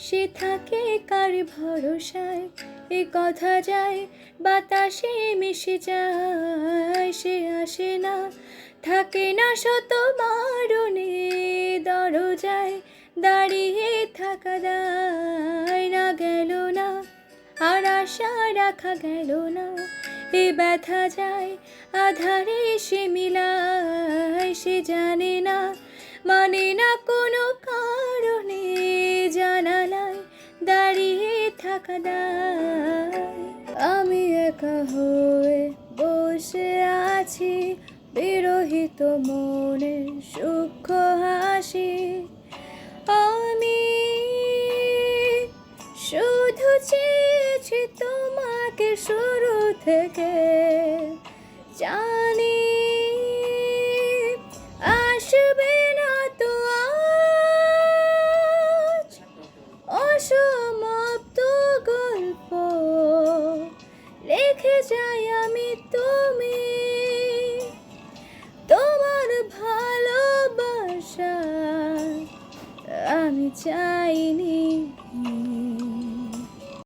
সে থাকে কার ভরসায়, এ কথা যায় বাতাসে মিশে যায়। সে আসে না, থাকে না শত বারণে, দরজায় দাঁড়িয়ে থাকা দায়। না গেল না, আর আশা রাখা গেল না, এ ব্যথা যায় আধারে সে মিলায়। সে জানে না, মানে না কোনো কারণে, জানালায় দাঁড়িয়ে থাকা দায়। আমি একা হয়ে বসে আছি, বিরহিত মনে সূক্ষ্ম হাসি। আমি শুধু চেয়েছি তোমাকে শুরু থেকে, জানি আসবে না তো আজ। অসমাপ্ত গল্প লিখে যাই আমি, তুমি তোমার ভালোবাসা আমি চাইনি।